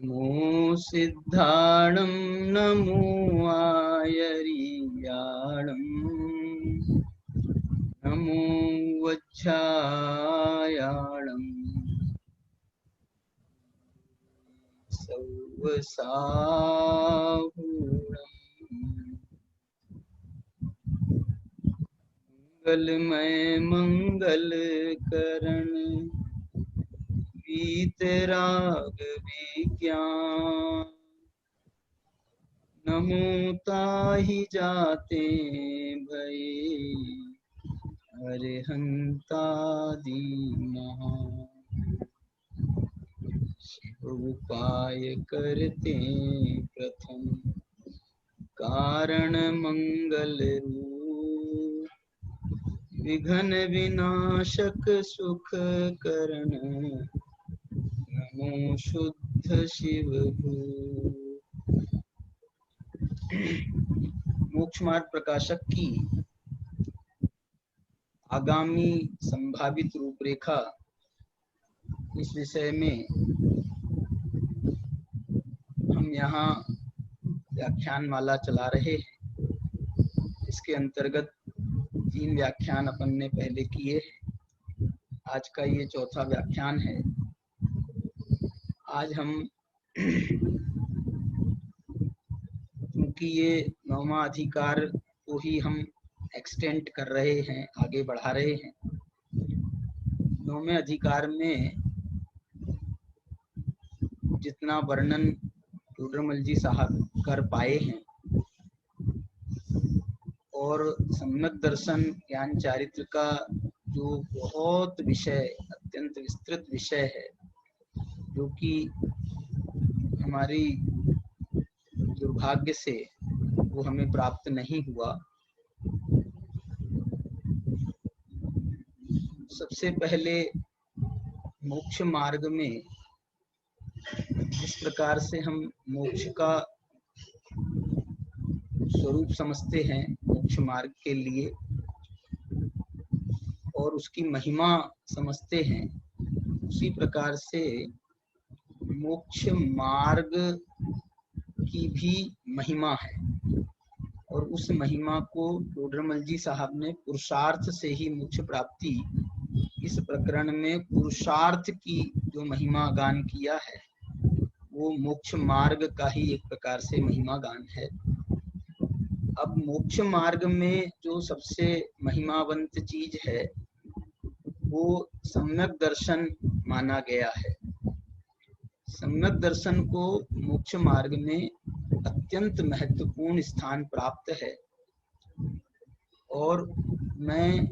नमो सिद्धाणं नमो आयरियाणं नमो वज्झायाणं सौवसाहूणं मंगलमय मंगलकरण वीतराग विज्ञान नमो ताहि जाते भये अरिहंतादि महा उपाय करते प्रथम कारण मंगल रूप विघ्न विनाशक सुख करण नमो शुद्ध शिव मोक्ष मार्ग प्रकाशक की आगामी संभावित रूपरेखा इस विषय में हम यहाँ व्याख्यान माला चला रहे हैं। इसके अंतर्गत 3 व्याख्यान अपन ने पहले किए। आज का ये चौथा व्याख्यान है। आज हम क्योंकि ये 9वां अधिकार को ही हम एक्सटेंड कर रहे हैं, आगे बढ़ा रहे हैं। 9वें अधिकार में जितना वर्णन टोडरमल जी साहब कर पाए हैं और सम्यक दर्शन ज्ञान चारित्र का जो बहुत विषय, अत्यंत विस्तृत विषय है, जो कि हमारी दुर्भाग्य से वो हमें प्राप्त नहीं हुआ। सबसे पहले मोक्ष मार्ग में जिस प्रकार से हम मोक्ष का स्वरूप समझते हैं मोक्ष मार्ग के लिए और उसकी महिमा समझते हैं, उसी प्रकार से मोक्ष मार्ग की भी महिमा है। और उस महिमा को टोडरमल जी साहब ने पुरुषार्थ से ही मोक्ष प्राप्ति, इस प्रकरण में पुरुषार्थ की जो महिमा गान किया है वो मोक्ष मार्ग का ही एक प्रकार से महिमा गान है। अब मोक्ष मार्ग में जो सबसे महिमावंत चीज है वो सम्यक दर्शन माना गया है। सम्यक दर्शन को मोक्ष मार्ग में अत्यंत महत्वपूर्ण स्थान प्राप्त है। और मैं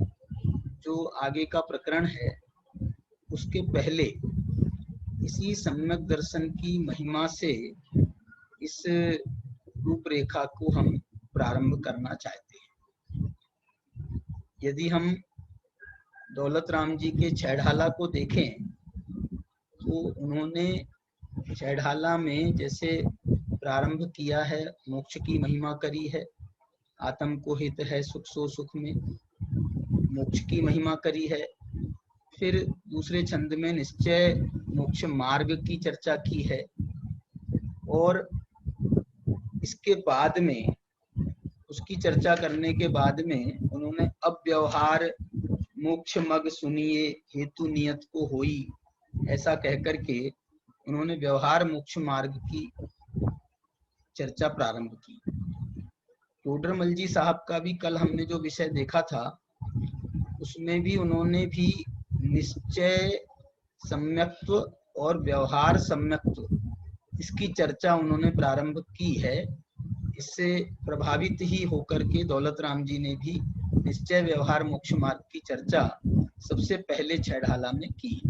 जो आगे का प्रकरण है उसके पहले इसी सम्यक दर्शन की महिमा से इस रूपरेखा को हम प्रारंभ करना चाहते हैं। यदि हम दौलत राम जी के छैढाला को देखें तो उन्होंने छैढाला में जैसे प्रारंभ किया है, मोक्ष की महिमा करी है, आत्म को हित है सुख सो सुख में, मोक्ष की महिमा करी है। फिर दूसरे छंद में निश्चय मोक्ष मार्ग की चर्चा की है और इसके बाद में उसकी चर्चा करने के बाद में उन्होंने अब व्यवहार मोक्ष मग सुनिए हेतु नियत को होई, ऐसा कहकर के उन्होंने व्यवहार मोक्ष मार्ग की चर्चा प्रारंभ की। टोडरमल जी साहब का भी कल हमने जो विषय देखा था उसमें भी उन्होंने भी निश्चय सम्यक्त्व और व्यवहार सम्यक्त्व इसकी चर्चा उन्होंने प्रारंभ की है। इससे प्रभावित ही होकर के दौलत राम जी ने भी निश्चय व्यवहार मोक्ष मार्ग की चर्चा सबसे पहले छैढाला में की।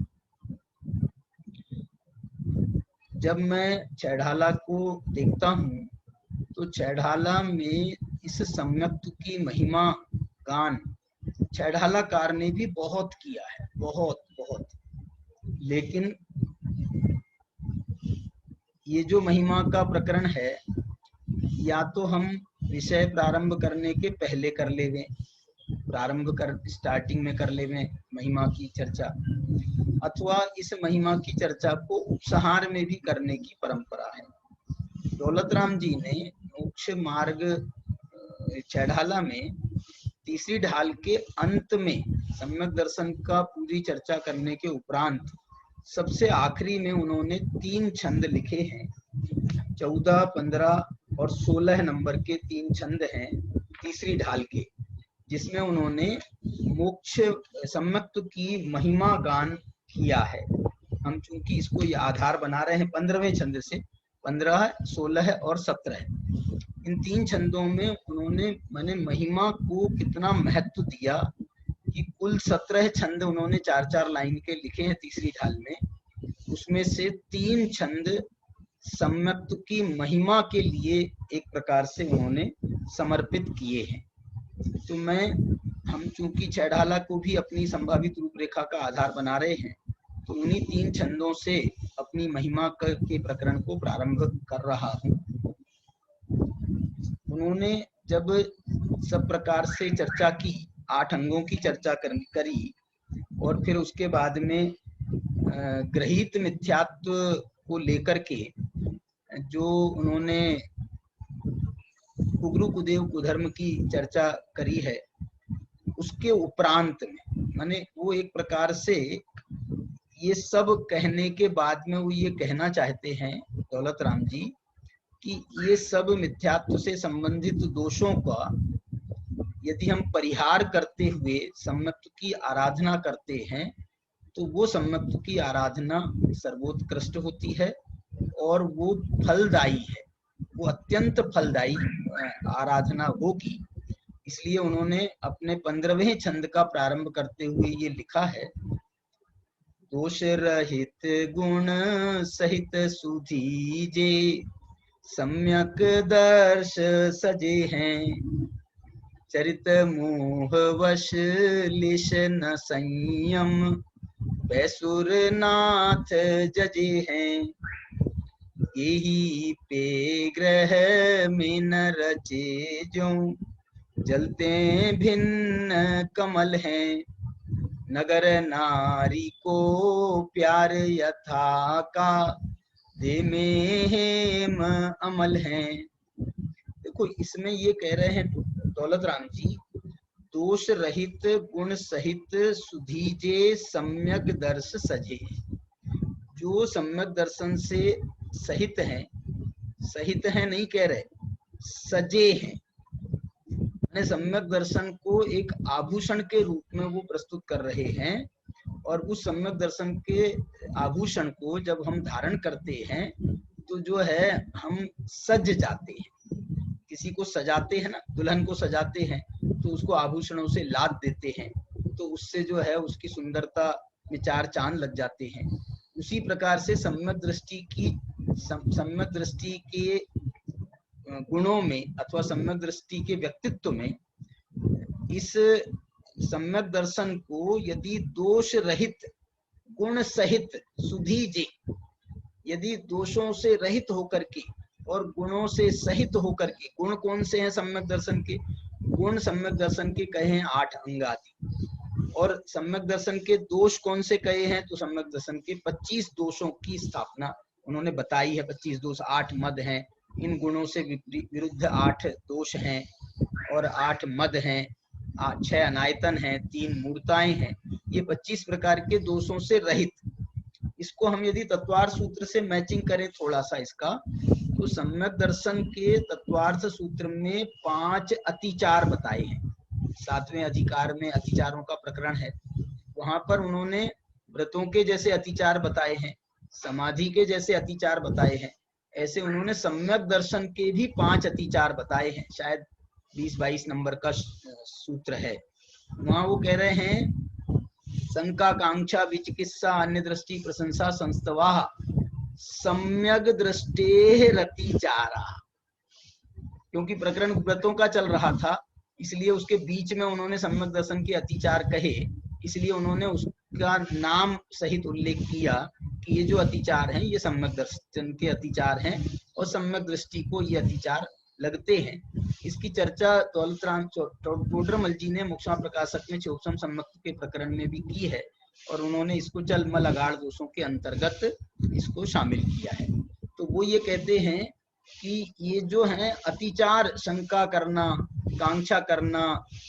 जब मैं छैढाला को देखता हूँ तो छैढाला में इस सम्यक्त्व की महिमा गान छैढालाकार ने भी बहुत किया है, बहुत बहुत। लेकिन ये जो महिमा का प्रकरण है या तो हम विषय प्रारंभ करने के पहले कर लेवें, प्रारंभ कर स्टार्टिंग में कर लेवें महिमा की चर्चा, अथवा इस महिमा की चर्चा को उपसंहार में भी करने की परंपरा है। दौलत राम जी ने मोक्ष मार्ग चैढ़ाला में तीसरी ढाल के अंत में सम्यक दर्शन का पूरी चर्चा करने के उपरांत सबसे आखिरी में उन्होंने 3 छंद लिखे हैं। 14, 15 और 16 नंबर के 3 छंद हैं तीसरी ढाल के, जिसमें उन्होंने मोक्ष सम्यक्त की महिमा गान किया है। हम चूंकि इसको ये आधार बना रहे हैं 15वें छंद से, 15, 16 और 17, इन 3 छंदों में उन्होंने मैंने महिमा को कितना महत्व दिया कि कुल 17 छंद उन्होंने 4-4 लाइन के लिखे हैं तीसरी ढाल में। उसमें से 3 छंद सम्यक्त की महिमा के लिए एक प्रकार से उन्होंने समर्पित किए हैं। तो हम चूंकि चैढ़ाला को भी अपनी संभावित रूपरेखा का आधार बना रहे हैं, तो उन्हीं 3 छंदों से अपनी महिमा के प्रकरण को प्रारंभ कर रहा हूँ। उन्होंने जब सब प्रकार से चर्चा की, 8 अंगों की चर्चा करी और फिर उसके बाद में ग्रहित मिथ्यात्व को लेकर के जो उन्होंने कुगुरु कुदेव कुधर्म की चर्चा करी है, उसके उपरांत में माने वो एक प्रकार से ये सब कहने के बाद में वो ये कहना चाहते हैं दौलत राम जी कि ये सब मिथ्यात्व से संबंधित दोषों का यदि हम परिहार करते हुए सम्यक्त की आराधना करते हैं तो वो सम्यक्त की आराधना सर्वोत्कृष्ट होती है और वो फलदायी है, वो अत्यंत फलदायी आराधना होगी। इसलिए उन्होंने अपने 15वें छंद का प्रारंभ करते हुए ये लिखा है, दोष रहित गुण सहित सुधीजे सम्यक दर्श सजे हैं, चरित मोह वश लिश न संयम बैसुर नाथ जजे हैं, यही पे ग्रह में न रचे जो जलते भिन्न कमल हैं, नगर नारी को प्यार यथा का दे में हेम अमल हैं। देखो इसमें ये कह रहे हैं दौलत राम जी, दोष रहित गुण सहित सुधीजे सम्यक दर्श सजे। जो सम्यक दर्शन से सहित हैं नहीं कह रहे, सजे हैं, सम्यक दर्शन को एक आभूषण के रूप में वो प्रस्तुत कर रहे हैं और उस सम्यक दर्शन के आभूषण को जब हम धारण करते हैं तो जो है हम सज जाते हैं। किसी को सजाते हैं ना, दुल्हन को सजाते हैं तो उसको आभूषणों से लाद देते हैं, तो उससे जो है उसकी सुंदरता में 4 चांद लग जाते हैं। उसी प्रकार से सम्यक दृष्टि के गुणों में अथवा सम्यक दृष्टि के व्यक्तित्व में इस सम्यक दर्शन को यदि दोष रहित गुण सहित सुधीजे, यदि दोषों से रहित होकर के और गुणों से सहित होकर के, गुण कौन से हैं सम्यक दर्शन के? गुण सम्यक दर्शन के कहे हैं 8 अंग आदि, और सम्यक दर्शन के दोष कौन से कहे हैं? तो सम्यक दर्शन के 25 दोषों की स्थापना उन्होंने बताई है। 25 दोष, 8 मद हैं, इन गुणों से विरुद्ध 8 दोष हैं और 8 मद हैं, 6 अनायतन हैं, 3 मूर्ताएं हैं, ये 25 प्रकार के दोषों से रहित। इसको हम यदि तत्वार्थ सूत्र से मैचिंग करें थोड़ा सा इसका, तो सम्यक दर्शन के तत्वार्थ सूत्र में 5 अतिचार बताए हैं। 7वें अधिकार में अतिचारों का प्रकरण है, वहां पर उन्होंने व्रतों के जैसे अतिचार बताए हैं, समाधि के जैसे अतिचार बताए हैं, ऐसे उन्होंने सम्यक दर्शन के भी 5 अतिचार बताए हैं। शायद 20-22 नंबर का सूत्र है। वहां वो कह रहे हैं, शंका कांक्षा विचिकित्सा अन्य दृष्टि प्रशंसा संस्तवा सम्यक दृष्टे रतिचारा। क्योंकि प्रकरण व्रतों का चल रहा था, इसलिए उसके बीच में उन्होंने सम्यक दर्शन के अतिचार कहे, इसलिए उन्होंने उसका नाम सहित उल्लेख किया कि ये जो अतिचार हैं ये सम्यक दर्शन के अतिचार हैं और सम्यक दृष्टि को ये अतिचार लगते हैं। इसकी चर्चा दौलतराम टोडरमल जी ने मोक्षमा प्रकाशक में क्षोभसम सम्मक्त के प्रकरण में भी की है और उन्होंने इसको चलमल अगाड़ दोषों के अंतर्गत इसको शामिल किया है। तो वो ये कहते हैं कि ये जो है अतिचार, शंका करना, कांक्षा करना,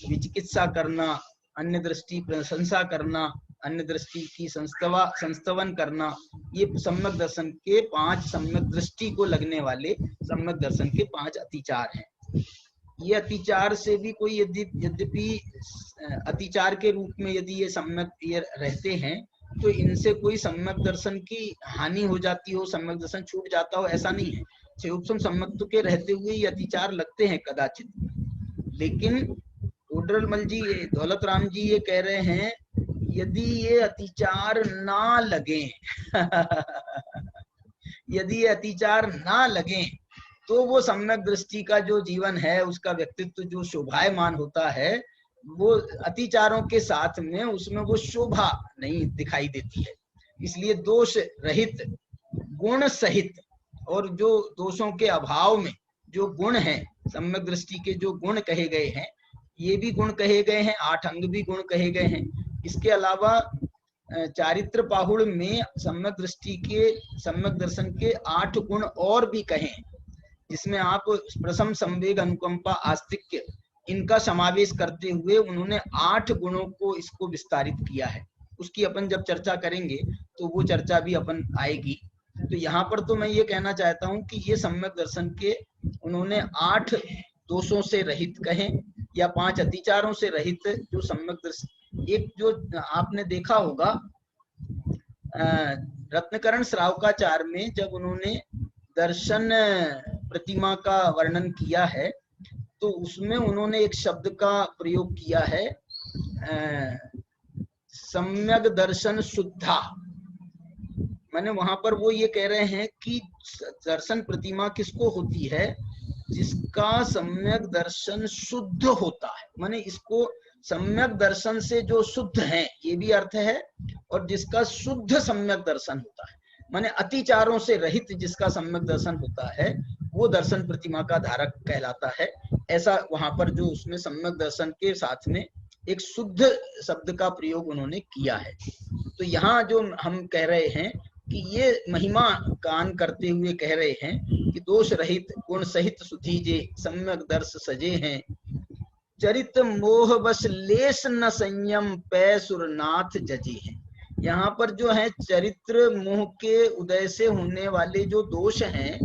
विचिकित्सा करना, अन्य दृष्टि प्रशंसा करना, अन्य दृष्टि की संस्तवन करना, ये सम्यक दर्शन के 5 सम्यक दृष्टि को लगने वाले सम्यक दर्शन के 5 अतिचार हैं। ये अतिचार से भी कोई यद्यपि अतिचार के रूप में यदि ये सम्यक ये रहते हैं तो इनसे कोई सम्यक दर्शन की हानि हो जाती हो, सम्यक दर्शन छूट जाता हो, ऐसा नहीं है। क्षयोपम सम्यक्त्व के रहते हुए ये अतिचार लगते हैं कदाचित, लेकिन टोडरमल जी, दौलतराम जी ये कह रहे हैं यदि ये अतिचार ना लगे यदि ये अतिचार ना लगे तो वो सम्यक दृष्टि का जो जीवन है, उसका व्यक्तित्व जो शोभायमान होता है, वो अतिचारों के साथ में उसमें वो शोभा नहीं दिखाई देती है। इसलिए दोष रहित, गुण सहित, और जो दोषों के अभाव में जो गुण हैं, सम्यक दृष्टि के जो गुण कहे गए हैं, ये भी गुण कहे गए हैं, 8 अंग भी गुण कहे गए हैं। इसके अलावा चारित्र पाहुड़ में सम्यक दृष्टि के, सम्यक दर्शन के 8 गुण और भी कहे, जिसमें आप प्रसम, संवेग, अनुकंपा, आस्तिक्य, इनका समावेश करते हुए उन्होंने 8 गुणों को इसको विस्तारित किया है। उसकी अपन जब चर्चा करेंगे तो वो चर्चा भी अपन आएगी। तो यहाँ पर तो मैं ये कहना चाहता हूँ कि ये सम्यक दर्शन के उन्होंने 8 दोषों से रहित कहे या 5 अतिचारों से रहित जो सम्यक दर्शन। एक जो आपने देखा होगा रत्नकरण श्रावकाचार में जब उन्होंने दर्शन प्रतिमा का वर्णन किया है तो उसमें उन्होंने एक शब्द का प्रयोग किया है, सम्यक दर्शन शुद्धा। मैंने वहां पर वो ये कह रहे हैं कि दर्शन प्रतिमा किसको होती है, जिसका सम्यक दर्शन शुद्ध होता है। माने इसको सम्यक दर्शन से जो शुद्ध है ये भी अर्थ है, और जिसका शुद्ध सम्यक दर्शन होता है, माने अतिचारों से रहित जिसका सम्यक दर्शन होता है, वो दर्शन प्रतिमा का धारक कहलाता है। ऐसा वहां पर जो उसमें सम्यक दर्शन के साथ में एक शुद्ध शब्द का प्रयोग उन्होंने किया है। तो यहाँ जो हम कह रहे हैं कि ये महिमा गान करते हुए कह रहे हैं कि दोष रहित, गुण सहित सुधीजे, सम्यक दर्श सजे हैं, चरित मोह बस लेस न संयम, पै सुरनाथ जजे हैं। यहाँ पर जो है चरित्र मोह के उदय से होने वाले जो दोष हैं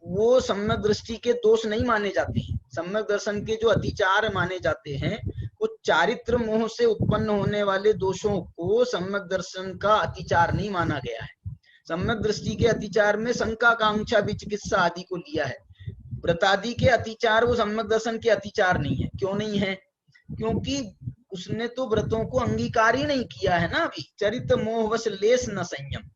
वो सम्यक दृष्टि के दोष नहीं माने जाते हैं। सम्यक दर्शन के जो अतिचार माने जाते हैं वो चारित्र मोह से उत्पन्न होने वाले दोषों को सम्यक दर्शन का अतिचार नहीं माना गया है। सम्यक दृष्टि के अतिचार में शंका, कांक्षा, विचिकित्सा आदि को लिया है। व्रतादि के अतिचार वो सम्यक दर्शन के अतिचार नहीं है। क्यों नहीं है? क्योंकि उसने तो व्रतों को अंगीकार ही नहीं किया है ना। अभी चरित मोहवश लेस न संयम,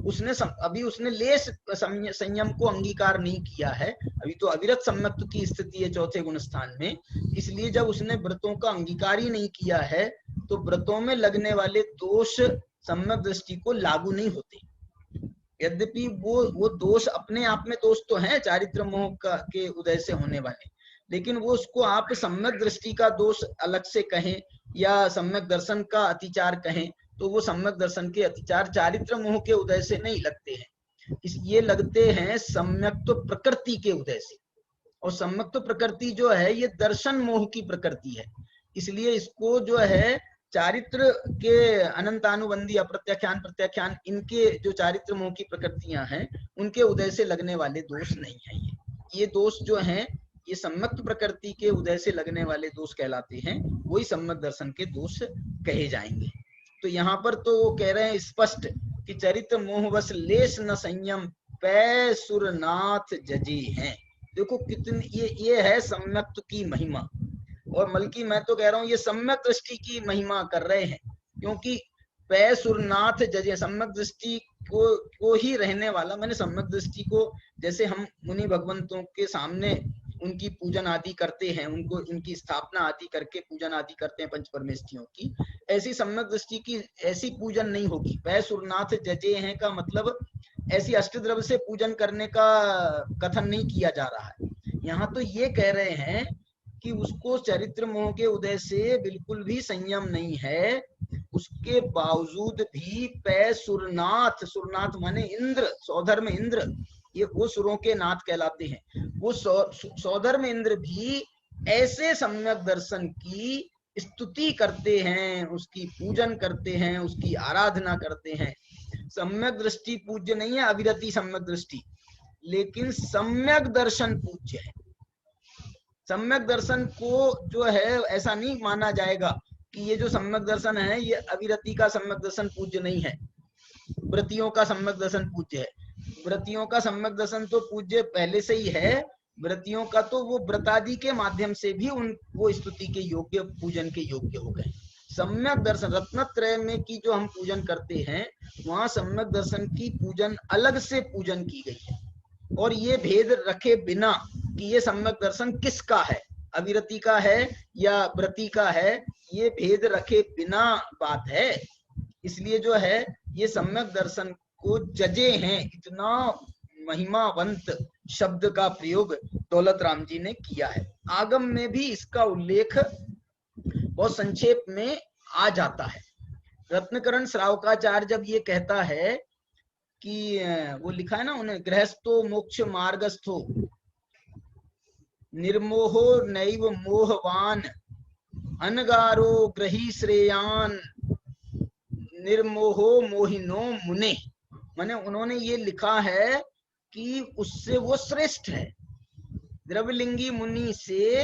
उसने लेस संयम को अंगीकार नहीं किया है। अभी तो अविरत सम्यक्त्व की स्थिति है चौथे गुण स्थान में। इसलिए जब उसने व्रतों का अंगीकार ही नहीं किया है तो व्रतों में लगने वाले दोष सम्यक दृष्टि को लागू नहीं होते। यद्यपि वो दोष अपने आप में दोष तो है चारित्र मोह के उदय से होने वाले, लेकिन वो उसको आप सम्यक दृष्टि का दोष अलग से कहें या सम्यक दर्शन का अतिचार कहें तो वो सम्यक दर्शन के अतिचार चारित्र मोह के उदय से नहीं लगते हैं, ये लगते हैं सम्यक्त्व प्रकृति के उदय से। और सम्यक्त्व प्रकृति जो है ये दर्शन मोह की प्रकृति है। इसलिए इसको जो है चारित्र के अनंतानुबंधी अप्रत्याख्यान, प्रत्याख्यान, इनके जो चारित्र मोह की प्रकृतियां हैं उनके उदय से लगने वाले दोष नहीं है। ये दोष जो हैं ये सम्यक्त्व प्रकृति के उदय से लगने वाले दोष कहलाते हैं, वही सम्यक दर्शन के दोष कहे जाएंगे। तो यहाँ पर तो वो कह रहे हैं स्पष्ट कि चरित्र मोहवश लेस न संयम, पै सुरनाथ जजी हैं। देखो कितनी ये है सम्यक्त्व की महिमा। और बल्कि मैं तो कह रहा हूँ ये सम्यक दृष्टि की महिमा कर रहे हैं, क्योंकि पै सुरनाथ जजे, सम्यक दृष्टि को ही रहने वाला। मैंने सम्यक दृष्टि को जैसे हम मुनि भगवंतों के सामने उनकी पूजन आदि करते हैं, उनको उनकी स्थापना आदि करके पूजन आदि करते हैं पंच परमेष्ठियों की, ऐसी सम्यक दृष्टि की ऐसी पूजन नहीं होगी। पै सुरनाथ जजे हैं का मतलब ऐसी अष्टद्रव्य से पूजन करने का कथन नहीं किया जा रहा है। यहाँ तो ये कह रहे हैं कि उसको चरित्र मोह के उदय से बिल्कुल भी संयम नहीं है, उसके बावजूद भी पै सुरनाथ, सुरनाथ माने इंद्र, सौधर्म इंद्र, ये वो सुरों के नाथ कहलाते हैं, वो सौधर्म इंद्र भी ऐसे सम्यक दर्शन की स्तुति करते हैं, उसकी पूजन करते हैं, उसकी आराधना करते हैं। सम्यक दृष्टि पूज्य नहीं है, अविरति सम्यक दृष्टि, लेकिन सम्यक दर्शन पूज्य है। सम्यक दर्शन को जो है ऐसा नहीं माना जाएगा कि ये जो सम्यक दर्शन है ये अविरति का सम्यक दर्शन पूज्य नहीं है, व्रतियों का सम्यक दर्शन पूज्य है। व्रतियों का सम्यक दर्शन तो पूज्य पहले से ही है, व्रतियों का तो वो व्रतादि के माध्यम से भी वो स्तुति के योग्य, पूजन के योग्य हो गए। सम्यक दर्शन रत्नत्रय में की जो हम पूजन करते हैं, वहां सम्यक दर्शन की पूजन अलग से पूजन की गई है, और ये भेद रखे बिना कि ये सम्यक दर्शन किसका है, अविरति का है या व्रति का है, ये भेद रखे बिना बात है। इसलिए जो है ये सम्यक दर्शन को जजे हैं, इतना महिमावंत शब्द का प्रयोग दौलत राम जी ने किया है। आगम में भी इसका उल्लेख बहुत संक्षेप में आ जाता है। रत्नकरण श्रावकाचार्य जब ये कहता है कि वो लिखा है ना उन्हें, गृहस्थो मोक्ष मार्गस्थो निर्मोहो नैव मोहवान अनगारो ग्रही श्रेयान निर्मोहो मोहिनो मुने। माने उन्होंने ये लिखा है कि उससे वो श्रेष्ठ है, द्रव्यलिंगी मुनि से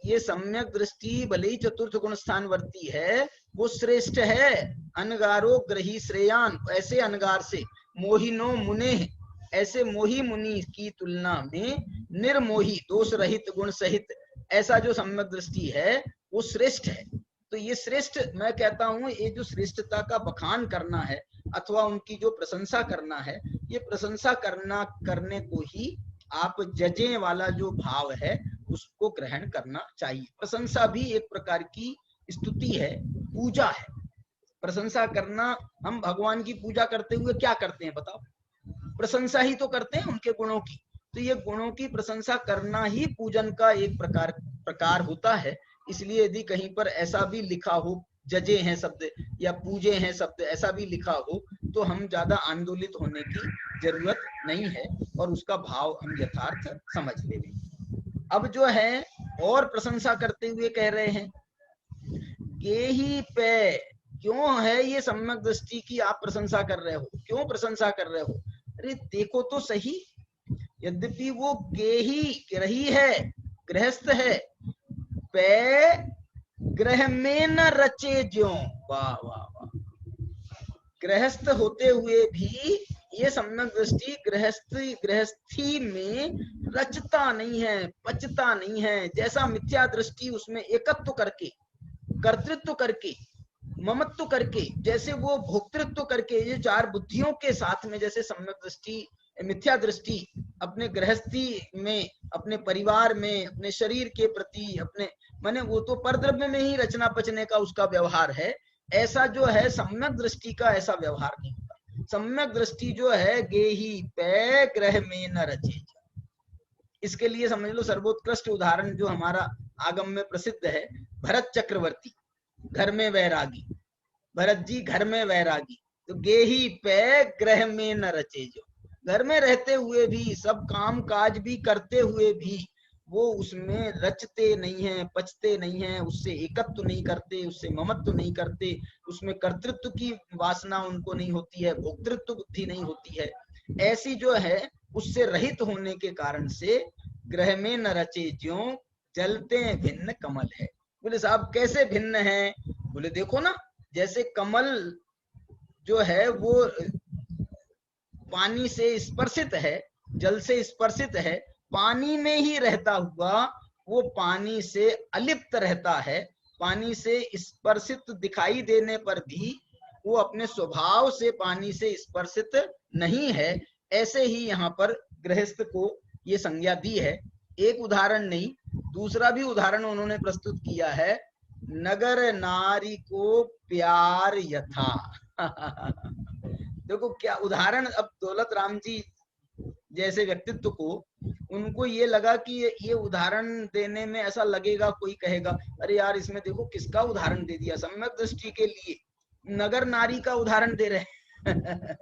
ये सम्यक दृष्टि भले ही चतुर्थ गुण स्थान वर्ती है, वो श्रेष्ठ है। अनगारो ग्रही श्रेयान, ऐसे अनगार से, मोहिनो मुने, ऐसे मोही मुनि की तुलना में निर्मोही दोष रहित गुण सहित ऐसा जो सम्यक दृष्टि है वो श्रेष्ठ है। तो ये श्रेष्ठ, मैं कहता हूं ये जो श्रेष्ठता का बखान करना है अथवा उनकी जो प्रशंसा करना है, ये प्रशंसा करने को ही आप जजे वाला जो भाव है उसको ग्रहण करना चाहिए। प्रशंसा भी एक प्रकार की स्तुति है, पूजा है। प्रशंसा करना, हम भगवान की पूजा करते हुए क्या करते हैं बताओ? प्रशंसा ही तो करते हैं उनके गुणों की। तो ये गुणों की प्रशंसा करना ही पूजन का एक प्रकार होता है। इसलिए यदि कहीं पर ऐसा भी लिखा हो, जजे हैं शब्द या पूजे हैं शब्द, ऐसा भी लिखा हो, तो हम ज्यादा आंदोलित होने की जरूरत नहीं है और उसका भाव हम यथार्थ समझ लेंगे। अब जो है और प्रशंसा करते हुए कह रहे हैं, गेही पे, क्यों है ये सम्यक दृष्टि की आप प्रशंसा कर रहे हो, क्यों प्रशंसा कर रहे हो? अरे देखो तो सही, यद्यपि वो गेही ग्रही है, गृहस्थ है, पे ग्रह में न रचे ज्यों, वाह वाह वाह, गृहस्थ होते हुए भी ये सम्यक दृष्टि गृहस्थी में रचता नहीं है, पचता नहीं है। जैसा मिथ्या दृष्टि उसमें एकत्व करके, कर्तृत्व करके, ममत्व करके, जैसे वो भोक्तृत्व करके, ये चार बुद्धियों के साथ में जैसे सम्यक दृष्टि, मिथ्या दृष्टि अपने गृहस्थी में, अपने परिवार में, अपने शरीर के प्रति, अपने माने वो तो परद्रव्य में ही रचना पचने का उसका व्यवहार है, ऐसा जो है सम्यक दृष्टि का ऐसा व्यवहार नहीं होता। सम्यक दृष्टि जो है गेही पे ग्रह में न रचे। इसके लिए समझ लो सर्वोत्कृष्ट उदाहरण जो हमारा आगम में प्रसिद्ध है, भरत चक्रवर्ती, घर में वैरागी, भरत जी घर में वैरागी, तो गेही पे ग्रह में न रचे। जो घर में रहते हुए भी, सब काम काज भी करते हुए भी वो उसमें रचते नहीं है, पचते नहीं है, उससे एकत्व नहीं करते, उससे ममत्व नहीं करते, उसमें कर्तृत्व की वासना उनको नहीं होती है, भोक्तृत्व बुद्धि नहीं होती है। ऐसी जो है उससे रहित होने के कारण से ग्रह में न रचे ज्यों जलते भिन्न कमल है। बोले साहब कैसे भिन्न है? बोले देखो ना, जैसे कमल जो है वो पानी से स्पर्शित है, जल से स्पर्शित है, पानी में ही रहता हुआ वो पानी से अलिप्त रहता है, पानी से स्पर्शित दिखाई देने पर भी वो अपने स्वभाव से पानी से स्पर्शित नहीं है। ऐसे ही यहाँ पर गृहस्थ को ये संज्ञा दी है। एक उदाहरण नहीं, दूसरा भी उदाहरण उन्होंने प्रस्तुत किया है, नगर नारी को प्यार यथा देखो क्या उदाहरण, अब दौलत राम जी जैसे व्यक्तित्व को, उनको ये लगा कि ये उदाहरण देने में ऐसा लगेगा, कोई कहेगा अरे यार इसमें देखो किसका उदाहरण दे दिया, सम्यक दृष्टि के लिए नगर नारी का उदाहरण दे रहे हैं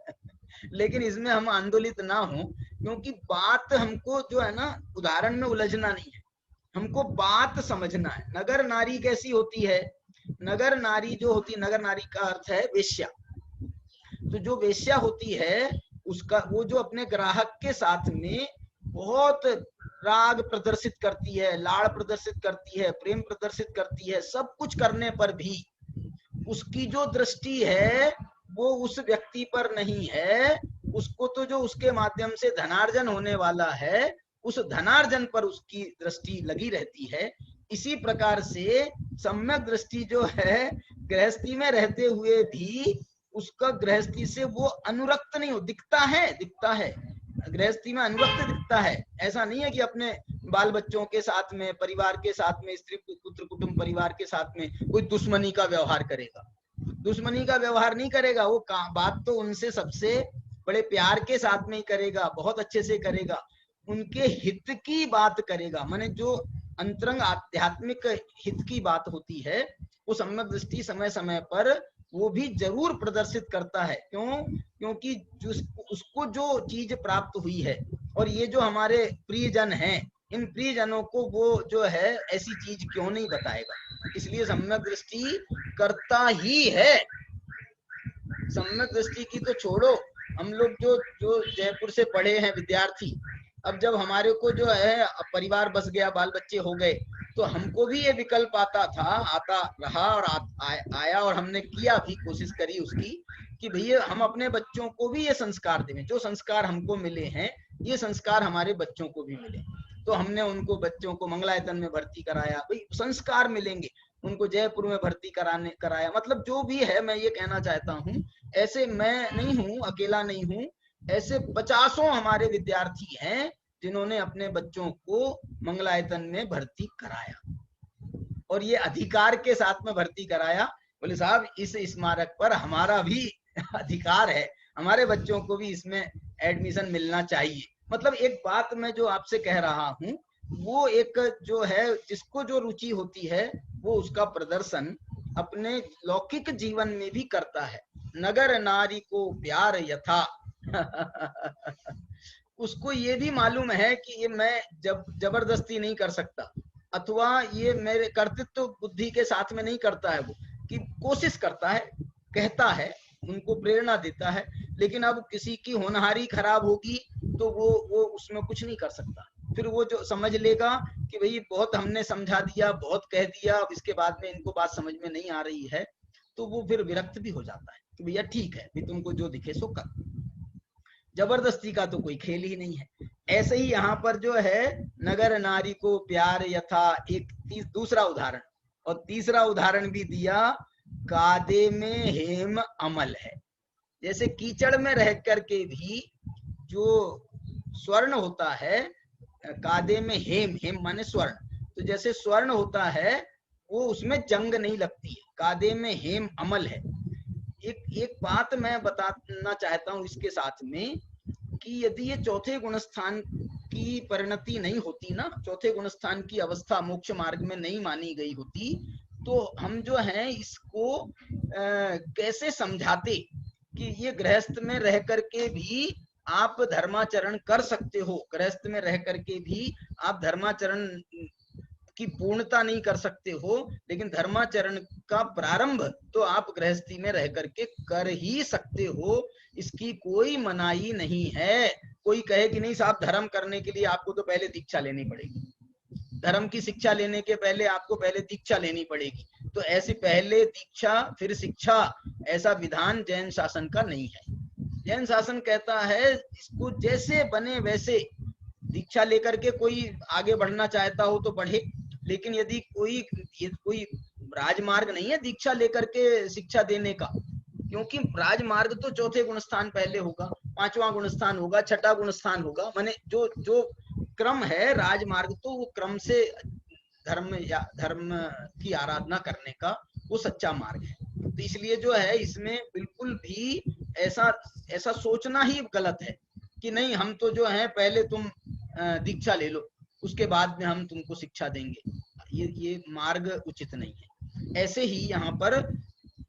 लेकिन इसमें हम आंदोलित ना हो, क्योंकि बात हमको जो है ना, उदाहरण में उलझना नहीं है, हमको बात समझना है। नगर नारी कैसी होती है? नगर नारी जो होती है, नगर नारी का अर्थ है वेश्या। तो जो वेश्या होती है उसका, वो जो अपने ग्राहक के साथ में बहुत राग प्रदर्शित करती है, लाड़ प्रदर्शित करती है, प्रेम प्रदर्शित करती है, सब कुछ करने पर भी उसकी जो दृष्टि है वो उस व्यक्ति पर नहीं है, उसको तो जो उसके माध्यम से धनार्जन होने वाला है उस धनार्जन पर उसकी दृष्टि लगी रहती है। इसी प्रकार से सम्यक दृष्टि जो है, गृहस्थी में रहते हुए भी उसका गृहस्थी से वो अनुरक्त नहीं हो, दिखता है गृहस्थी में अनुरक्त दिखता है। ऐसा नहीं है कि अपने बाल बच्चों के साथ में, परिवार के साथ में, स्त्री पुत्र कुटुंब परिवार के साथ में कोई दुश्मनी का व्यवहार करेगा, दुश्मनी का व्यवहार नहीं करेगा। वो बात तो उनसे सबसे बड़े प्यार के साथ में ही करेगा, बहुत अच्छे से करेगा, उनके हित की बात करेगा। माने जो अंतरंग आध्यात्मिक हित की बात होती है वो सम्यक दृष्टि समय समय पर वो भी जरूर प्रदर्शित करता है। क्यों? क्योंकि उसको जो चीज प्राप्त हुई है, और ये जो हमारे प्रियजन हैं, इन प्रियजनों को वो जो है ऐसी चीज क्यों नहीं बताएगा, इसलिए सम्यक दृष्टि करता ही है। सम्यक दृष्टि की तो छोड़ो, हम लोग जो जो जयपुर से पढ़े हैं विद्यार्थी, अब जब हमारे को जो है परिवार बस गया, बाल बच्चे हो गए, तो हमको भी ये विकल्प आता रहा और आया, और हमने किया भी, कोशिश करी उसकी कि भैया हम अपने बच्चों को भी ये संस्कार दें, जो संस्कार हमको मिले हैं ये संस्कार हमारे बच्चों को भी मिले। तो हमने उनको, बच्चों को मंगलायतन में भर्ती कराया, भाई संस्कार मिलेंगे, उनको जयपुर में भर्ती कराया। मतलब जो भी है, मैं ये कहना चाहता हूँ, ऐसे मैं नहीं हूँ, अकेला नहीं हूँ, ऐसे 50 हमारे विद्यार्थी हैं जिन्होंने अपने बच्चों को मंगलायतन में भर्ती कराया, और ये अधिकार के साथ में भर्ती कराया। बोले साहब इस स्मारक पर हमारा भी अधिकार है, हमारे बच्चों को भी इसमें एडमिशन मिलना चाहिए। मतलब एक बात मैं जो आपसे कह रहा हूँ, वो एक जो है, जिसको जो रुचि होती है वो उसका प्रदर्शन अपने लौकिक जीवन में भी करता है। नगर नारी को प्यार यथा उसको ये भी मालूम है कि ये मैं जबरदस्ती नहीं कर सकता, अथवा ये मेरे कर्तृत्व बुद्धि के साथ में नहीं करता है, वो कि कोशिश करता है, कहता है, उनको प्रेरणा देता है, लेकिन अब किसी की होनहारी खराब होगी तो वो उसमें कुछ नहीं कर सकता। फिर वो जो समझ लेगा कि भाई बहुत हमने समझा दिया, बहुत कह दिया, अब इसके बाद में इनको बात समझ में नहीं आ रही है, तो वो फिर विरक्त भी हो जाता है कि भैया ठीक है, भी तुमको जो दिखे सो कर। जबरदस्ती का तो कोई खेल ही नहीं है। ऐसे ही यहाँ पर जो है नगर नारी को प्यार यथा, एक दूसरा उदाहरण, और तीसरा उदाहरण भी दिया, कादे में हेम अमल है। जैसे कीचड़ में रह करके भी जो स्वर्ण होता है, कादे में हेम, हेम माने स्वर्ण, तो जैसे स्वर्ण होता है वो उसमें जंग नहीं लगती है, कादे में हेम अमल है। एक बात मैं बताना चाहता हूँ इसके साथ में, कि यदि ये चौथे गुणस्थान की परिणति नहीं होती ना, चौथे गुणस्थान की अवस्था मोक्ष मार्ग में नहीं मानी गई होती, तो हम जो है इसको कैसे समझाते कि ये गृहस्थ में रह करके भी आप धर्माचरण कर सकते हो, गृहस्थ में रह करके भी आप धर्माचरण की पूर्णता नहीं कर सकते हो, लेकिन धर्माचरण का प्रारंभ तो आप गृहस्थी में रह करके कर ही सकते हो, इसकी कोई मनाही नहीं है। कोई कहे कि नहीं साहब धर्म करने के लिए आपको तो पहले दीक्षा लेनी पड़ेगी, धर्म की शिक्षा लेने के पहले आपको पहले दीक्षा लेनी पड़ेगी, तो ऐसे पहले दीक्षा फिर शिक्षा, ऐसा विधान जैन शासन का नहीं है। जैन शासन कहता है इसको जैसे बने वैसे, दीक्षा लेकर के कोई आगे बढ़ना चाहता हो तो बढ़े, लेकिन यदि कोई राजमार्ग नहीं है दीक्षा लेकर के शिक्षा देने का, क्योंकि राजमार्ग तो चौथे गुणस्थान पहले होगा, पांचवा गुणस्थान होगा, छठा गुणस्थान होगा, माने जो क्रम है राजमार्ग, तो वो क्रम से धर्म की आराधना करने का वो सच्चा मार्ग है। तो इसलिए जो है इसमें बिल्कुल भी ऐसा ऐसा सोचना ही गलत है कि नहीं हम तो जो है पहले तुम दीक्षा ले लो, उसके बाद में हम तुमको शिक्षा देंगे। ये मार्ग उचित नहीं है। ऐसे ही यहाँ पर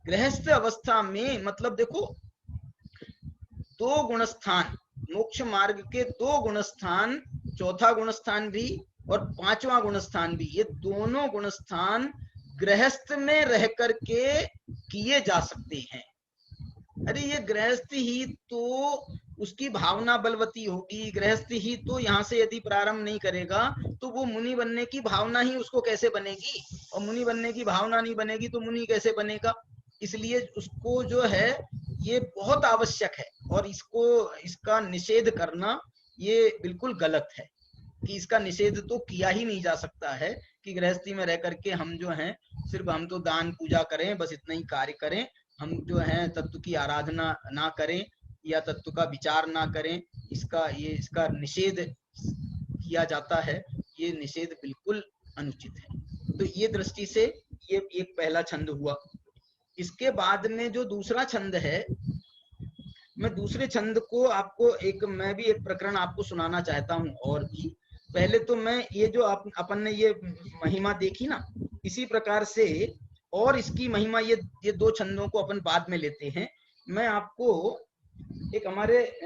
गृहस्थ अवस्था में मतलब देखो, दो गुणस्थान, मोक्ष मार्ग के दो गुणस्थान, चौथा गुणस्थान भी और पांचवा गुणस्थान भी, ये दोनों गुणस्थान गृहस्थ में रह करके किए जा सकते हैं। अरे ये गृहस्थ ही तो उसकी भावना बलवती होगी, गृहस्थ ही तो यहाँ से यदि प्रारंभ नहीं करेगा तो वो मुनि बनने की भावना ही उसको कैसे बनेगी, और मुनि बनने की भावना नहीं बनेगी तो मुनि कैसे बनेगा। इसलिए उसको जो है ये बहुत आवश्यक है, और इसका निषेध करना ये बिल्कुल गलत है कि इसका निषेध तो किया ही नहीं जा सकता है कि गृहस्थी में रह करके हम जो है सिर्फ हम तो दान पूजा करें, बस इतना ही कार्य करें, हम जो है तत्व की आराधना ना करें या तत्व का विचार ना करें। इसका निषेध किया जाता है, ये निषेध बिल्कुल अनुचित है। तो ये दृष्टि से ये एक पहला छंद हुआ। इसके बाद में जो दूसरा छंद है, मैं दूसरे छंद को आपको मैं भी एक प्रकरण आपको सुनाना चाहता हूँ। और भी पहले तो मैं ये जो अपन ने ये महिमा देखी ना, इसी प्रकार से और इसकी महिमा ये दो छंदों को अपन बाद में लेते हैं। मैं आपको एक हमारे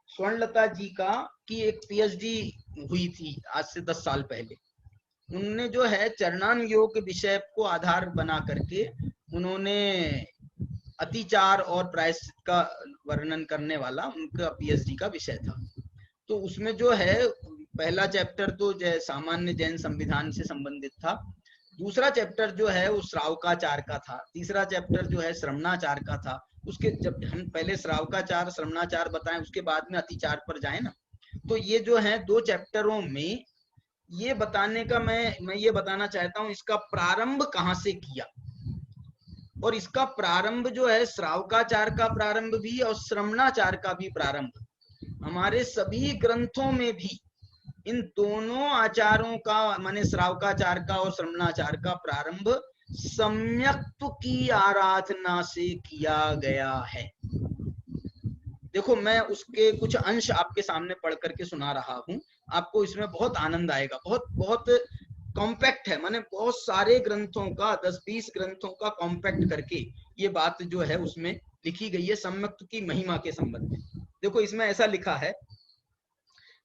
स्वर्णलता जी की एक पीएचडी हुई थी आज से 10 साल पहले। उन्होंने जो है चरणान योग विषय को आधार बना करके उन्होंने अतिचार और प्रायश्चित का वर्णन करने वाला उनका पीएचडी का विषय था। तो उसमें जो है पहला चैप्टर तो सामान्य जैन संविधान से संबंधित था, दूसरा चैप्टर जो है वो श्रावकाचार का था, तीसरा चैप्टर जो है श्रवणाचार का था। उसके जब हम पहले श्रावकाचार श्रवणाचार बताएं उसके बाद में अतिचार पर जाए ना, तो ये जो है दो चैप्टरों में ये बताने का मैं ये बताना चाहता हूँ इसका प्रारंभ कहाँ से किया। और इसका प्रारंभ जो है श्रावकाचार का प्रारंभ भी और श्रवणाचार का भी प्रारंभ, हमारे सभी ग्रंथों में भी इन दोनों आचारों का माने श्रावकाचार का और श्रवणाचार का प्रारंभ सम्यक्त्व की आराधना से किया गया है। देखो मैं उसके कुछ अंश आपके सामने पढ़ करके सुना रहा हूँ, आपको इसमें बहुत आनंद आएगा। बहुत बहुत कॉम्पैक्ट है, माने बहुत सारे ग्रंथों का 10-20 ग्रंथों का कॉम्पैक्ट करके ये बात जो है उसमें लिखी गई है सम्यक्त्व की महिमा के संबंध में। देखो इसमें ऐसा लिखा है,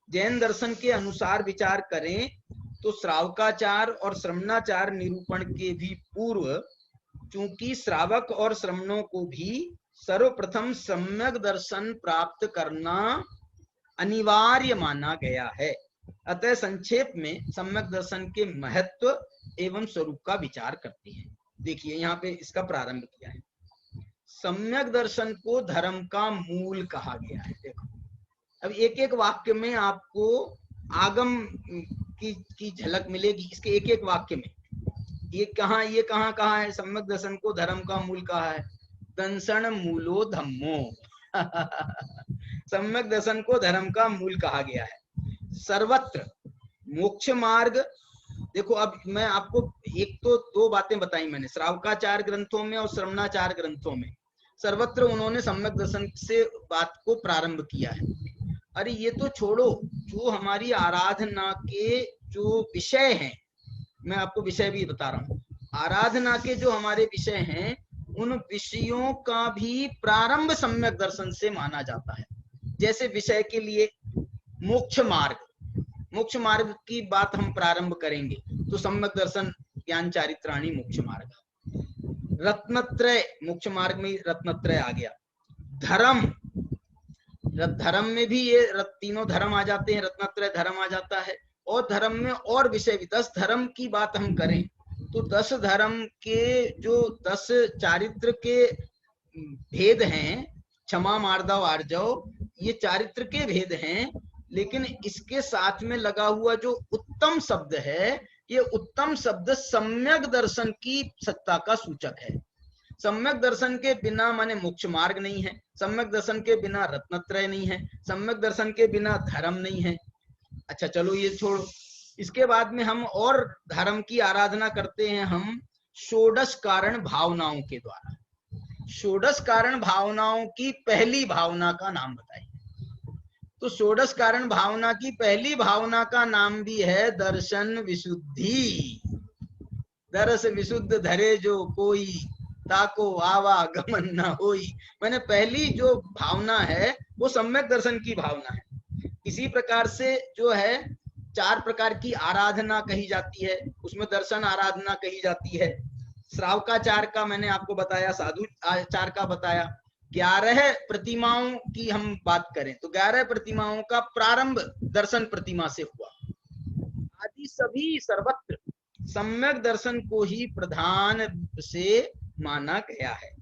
जैन दर्शन के अनुसार विचार करें तो श्रावकाचार और श्रवणाचार निरूपण के भी पूर्व चूंकि श्रावक और श्रवणों को भी सर्वप्रथम सम्यक दर्शन प्राप्त करना अनिवार्य माना गया है, अतः संक्षेप में सम्यक दर्शन के महत्व एवं स्वरूप का विचार करते हैं। देखिए यहाँ पे इसका प्रारंभ किया है, सम्यक दर्शन को धर्म का मूल कहा गया है। देखो अब एक एक वाक्य में आपको आगम की झलक मिलेगी, इसके एक एक वाक्य में। ये कहाँ है सम्यक दर्शन को धर्म का मूल कहा है, दंसन मूलो धम्मो सम्यक दर्शन को धर्म का मूल कहा गया है। सर्वत्र मोक्ष मार्ग, देखो अब मैं आपको एक तो दो बातें बताई मैंने, श्रावकाचार ग्रंथों में और श्रवणाचार ग्रंथों में सर्वत्र उन्होंने सम्यक दर्शन से बात को प्रारंभ किया है। अरे ये तो छोड़ो, जो हमारी आराधना के जो विषय हैं, मैं आपको विषय भी बता रहा हूँ, आराधना के जो हमारे विषय हैं उन विषयों का भी प्रारंभ सम्यक दर्शन से माना जाता है। जैसे विषय के लिए मोक्ष मार्ग की बात हम प्रारंभ करेंगे तो सम्यक दर्शन ज्ञान चारित्राणी मोक्ष मार्ग, रत्नत्रय मोक्ष मार्ग में रत्नत्रय आ गया, धर्म में भी ये तीनों धर्म आ जाते हैं, रत्नत्रय धर्म आ जाता है। और धर्म में और विषय भी 10 धर्म की बात हम करें तो 10 धर्म के जो 10 चारित्र के भेद हैं, क्षमा मार्दव आर्जव, ये चारित्र के भेद हैं, लेकिन इसके साथ में लगा हुआ जो उत्तम शब्द है, ये उत्तम शब्द सम्यक दर्शन की सत्ता का सूचक है। सम्यक दर्शन के बिना माने मोक्ष मार्ग नहीं है, सम्यक दर्शन के बिना रत्नत्रय नहीं है, सम्यक दर्शन के बिना धर्म नहीं है। अच्छा चलो ये छोड़ो, इसके बाद में हम और धर्म की आराधना करते हैं हम षोडश कारण भावनाओं के द्वारा। षोडश कारण भावनाओं की पहली भावना का नाम बताइए। तो षोडश कारण भावना की पहली भावना का नाम भी है दर्शन विशुद्धि। दरस विशुद्ध धरे जो कोई, ताको आवागमन न होई। मैंने पहली जो भावना है वो सम्यक दर्शन की भावना है। इसी प्रकार से जो है 4 प्रकार की आराधना कही जाती है, उसमें दर्शन आराधना कही जाती है। श्रावकाचार का मैंने आपको बताया, साधु आचार का बताया। 11 प्रतिमाओं की हम बात करें तो 11 प्रतिमाओं का प्रारंभ दर्शन प्रतिमा से हुआ। आदि सभी सर्वत्र सम्यक दर्शन को ही प्रधान से माना गया है।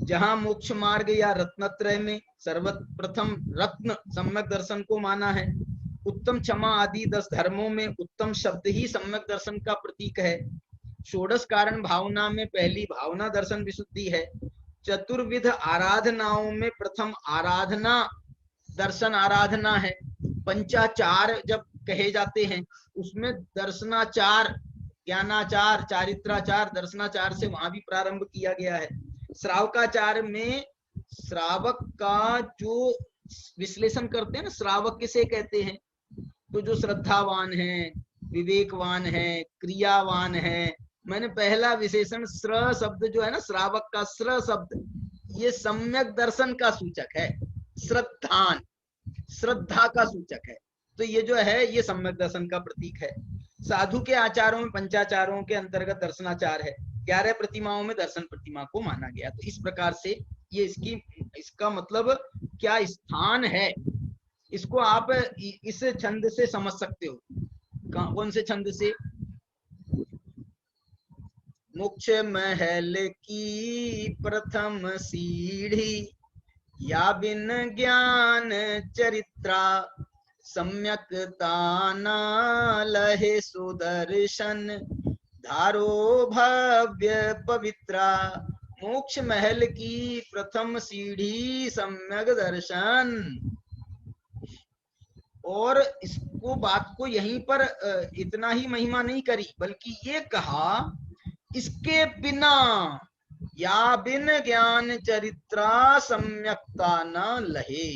जहां मोक्ष मार्ग या रत्नत्रय में सर्वप्रथम रत्न सम्यक दर्शन को माना है। उत्तम क्षमा आदि 10 धर्मों में उत्तम शब्द ही सम्यक दर्शन का प्रतीक है। षोडश कारण भावना में पहली भावना दर्शन विशुद्धि है। चतुर्विध आराधनाओं में प्रथम आराधना दर्शन आराधना है। पंचाचार जब कहे जाते हैं उसमें दर्शनाचार, ज्ञानाचार, चारित्राचार, दर्शनाचार से वहां भी प्रारंभ किया गया है। श्रावकाचार में श्रावक का जो विश्लेषण करते हैं ना, श्रावक किसे कहते हैं, तो जो श्रद्धावान है, विवेकवान है, क्रियावान है। मैंने पहला विशेषण श्र शब्द जो है ना, श्रावक का श्र शब्द, ये सम्यक दर्शन का सूचक है। श्रद्धान, श्रद्धा का सूचक है। तो ये जो है ये सम्यक दर्शन का प्रतीक है। साधु के आचारों में पंचाचारों के अंतर्गत दर्शनाचार है। 11 प्रतिमाओं में दर्शन प्रतिमा को माना गया। तो इस प्रकार से ये इसका मतलब क्या स्थान है, इसको आप इस छंद से समझ सकते हो। कौन से छंद से? मोक्ष महल की प्रथम सीढ़ी, या बिन ज्ञान चरित्रा, सम्यकता न लहे सुदर्शन, धारो भव्य पवित्रा। मोक्ष महल की प्रथम सीढ़ी सम्यक दर्शन। और इसको बात को यहीं पर इतना ही महिमा नहीं करी, बल्कि ये कहा इसके बिना, या बिन ज्ञान चरित्रा सम्यकता न लहे।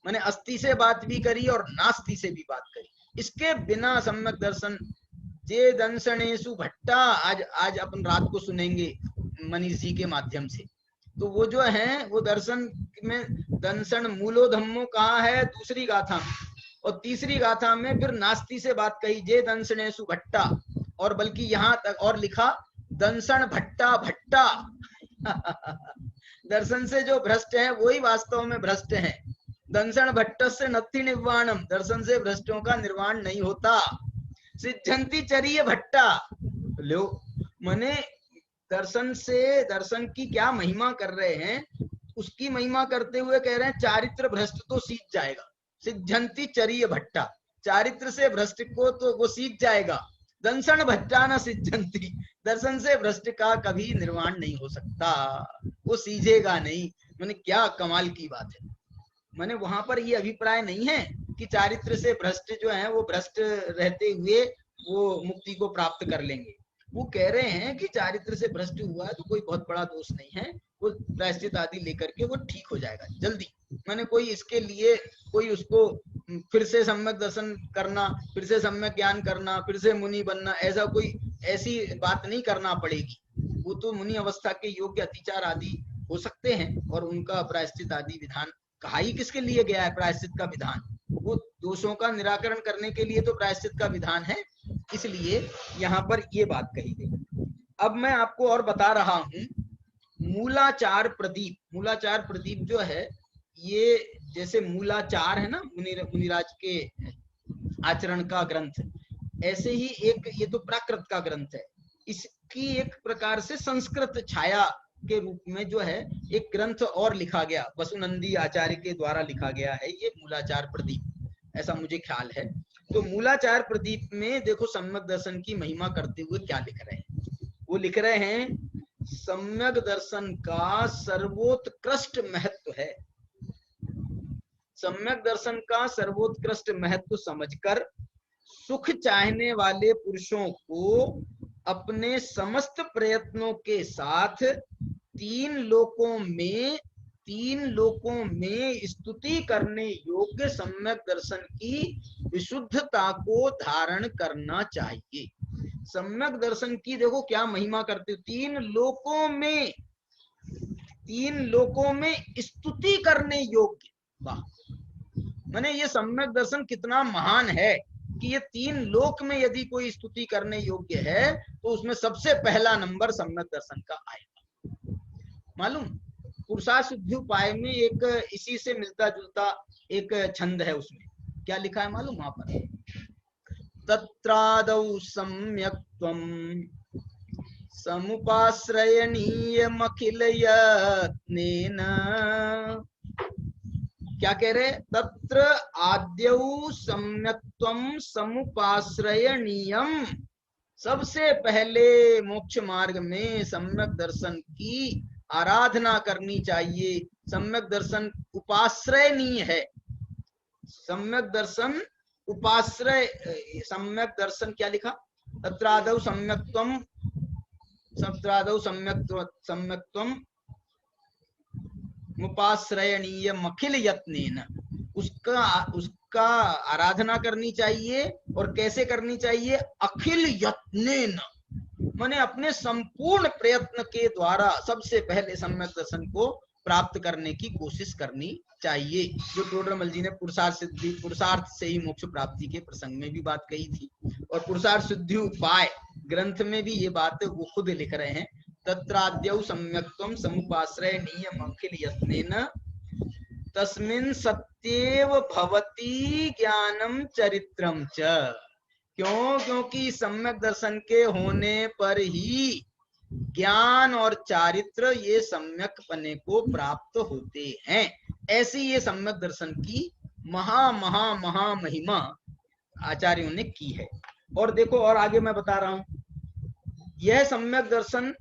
मैंने अस्थि से बात भी करी और नास्ति से भी बात करी। इसके बिना सम्यक दर्शन जे दंसनेसु भट्टा, आज अपन रात को सुनेंगे मनीष जी के माध्यम से। तो वो जो है वो दर्शन में दंसन मूलो धम्मो कहा है दूसरी गाथा में, और तीसरी गाथा में फिर नास्ति से बात कही, जे दंसनेसु भट्टा। और बल्कि यहाँ तक और लिखा दंसन भट्टा भट्टा। दर्शन से जो भ्रष्ट है वही वास्तव में भ्रष्ट है। दंसन भट्ट से नत्थि निर्वाणम, दर्शन से भ्रष्टों का निर्वाण नहीं होता। सिद्धंती चरिय भट्टा लो, मने दर्शन से, दर्शन की क्या महिमा कर रहे हैं, उसकी महिमा करते हुए कह रहे हैं चारित्र भ्रष्ट तो सीख जाएगा। सिद्धंती चरिय भट्टा, चारित्र से भ्रष्ट को तो वो सीख जाएगा। दंसन भट्टा न सिद्धंती, दर्शन से भ्रष्ट का कभी निर्वाण नहीं हो सकता, वो सीझेगा नहीं। मैंने क्या कमाल की बात है। मैंने वहां पर ये अभिप्राय नहीं है कि चारित्र से भ्रष्ट जो है वो भ्रष्ट रहते हुए वो मुक्ति को प्राप्त कर लेंगे। वो कह रहे हैं कि चारित्र से भ्रष्ट हुआ है तो कोई बहुत बड़ा दोष नहीं है, वो प्रायश्चित आदि लेकर के वो ठीक हो जाएगा जल्दी। मैंने कोई इसके लिए कोई उसको फिर से सम्यक दर्शन करना, फिर से सम्यक ज्ञान करना, फिर से मुनि बनना, ऐसा कोई ऐसी बात नहीं करना पड़ेगी। वो तो मुनि अवस्था के योग्य अतिचार आदि हो सकते हैं और उनका प्रायश्चित आदि विधान कहा ही किसके लिए गया है, प्रायश्चित का विधान। वो दोषों का निराकरण करने के लिए तो प्रायश्चित का विधान है, इसलिए यहाँ पर ये बात कही गई। अब मैं आपको और बता रहा हूं मूलाचार प्रदीप। मूलाचार प्रदीप जो है ये जैसे मूलाचार है ना मुनिराज के आचरण का ग्रंथ, ऐसे ही एक ये तो प्राकृत का ग्रंथ है, इसकी एक प्रकार से संस्कृत छाया के रूप में जो है एक ग्रंथ और लिखा गया, वसुनंदी आचार्य के द्वारा लिखा गया है ये मूलाचार प्रदीप, ऐसा मुझे ख्याल है। तो मूलाचार प्रदीप में देखो सम्यक दर्शन की महिमा करते हुए क्या लिख रहे हैं। वो लिख रहे हैं सम्यक दर्शन का सर्वोत्कृष्ट महत्व है। सम्यक दर्शन का सर्वोत्कृष्ट महत्व समझकर सुख चाहने वाले पुरुषों को अपने समस्त प्रयत्नों के साथ तीन लोकों में स्तुति करने योग्य सम्यक दर्शन की विशुद्धता को धारण करना चाहिए। सम्यक दर्शन की देखो क्या महिमा करते हो, तीन लोकों में स्तुति करने योग्य। वाह, माने ये सम्यक दर्शन कितना महान है कि ये तीन लोक में यदि कोई स्तुति करने योग्य है तो उसमें सबसे पहला नंबर सम्यक दर्शन का आएगा। मालूम, पुरुषार्थ सिद्धि उपाय में एक इसी से मिलता जुलता एक छंद है, उसमें क्या लिखा है मालूम? वहां पर तत्रादौ सम्यक्त्वं समुपाश्रयणीयमखिल यत्नेन। क्या कह रहे? तत्र आद्यौ सम्यक्त्वं समुपाश्रयणीयम, सबसे पहले मोक्ष मार्ग में सम्यक दर्शन की आराधना करनी चाहिए। सम्यक दर्शन उपाश्रयनीय है। सम्यक दर्शन उपाश्रय, सम्यक दर्शन क्या लिखा? तत्रादौ सम्यक्त्वं मुपाश्रयणीयम अखिल यत्नेन, उसका आराधना करनी चाहिए। और कैसे करनी चाहिए? अखिल यत्नेन, माने अपने संपूर्ण प्रयत्न के द्वारा सबसे पहले सम्यक दर्शन को प्राप्त करने की कोशिश करनी चाहिए। जो टोडरमल जी ने पुरुषार्थ से ही मोक्ष प्राप्ति के प्रसंग में भी बात कही थी, और पुरुषार्थ सिद्धि उपाय ग्रंथ में भी ये बात वो खुद लिख रहे हैं। तत्राद्यौ सम्यक्त्वं समुपाश्रयणीयम अखिल यत्नेन तस्मिन् सत्येव भवति ज्ञानम चरित्रम च। क्योंकि सम्यक दर्शन के होने पर ही ज्ञान और चारित्र ये सम्यक पने को प्राप्त होते हैं। ऐसी ये सम्यक दर्शन की महा महा महा महिमा आचार्यों ने की है। और देखो, और आगे मैं बता रहा हूं, यह सम्यक दर्शन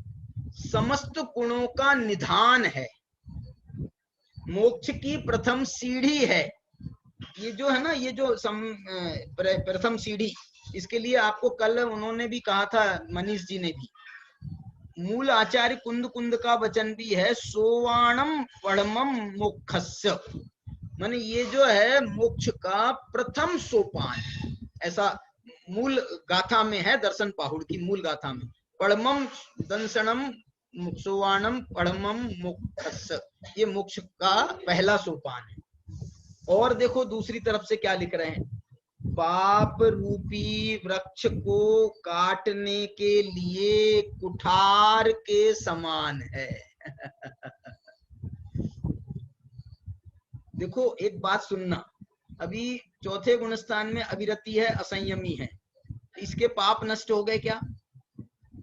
समस्त गुणों का निधान है, मोक्ष की प्रथम सीढ़ी है। ये जो है ना, ये जो प्रथम सीढ़ी, इसके लिए आपको कल उन्होंने भी कहा था, मनीष जी ने भी, मूल आचार्य कुंद का वचन भी है, सोवाणम पढ़मम मोक्षस्य, माने ये जो है मोक्ष का प्रथम सोपान, ऐसा मूल गाथा में है, दर्शन पाहुड़ की मूल गाथा में। पढ़मम दंसनम सोवाणम पढ़मम मोक्षस्य, ये मोक्ष का पहला सोपान है। और देखो दूसरी तरफ से क्या लिख रहे हैं, पाप रूपी वृक्ष को काटने के लिए कुठार के समान है। देखो एक बात सुनना, अभी चौथे गुणस्थान में अविरति है, असंयमी है, इसके पाप नष्ट हो गए क्या?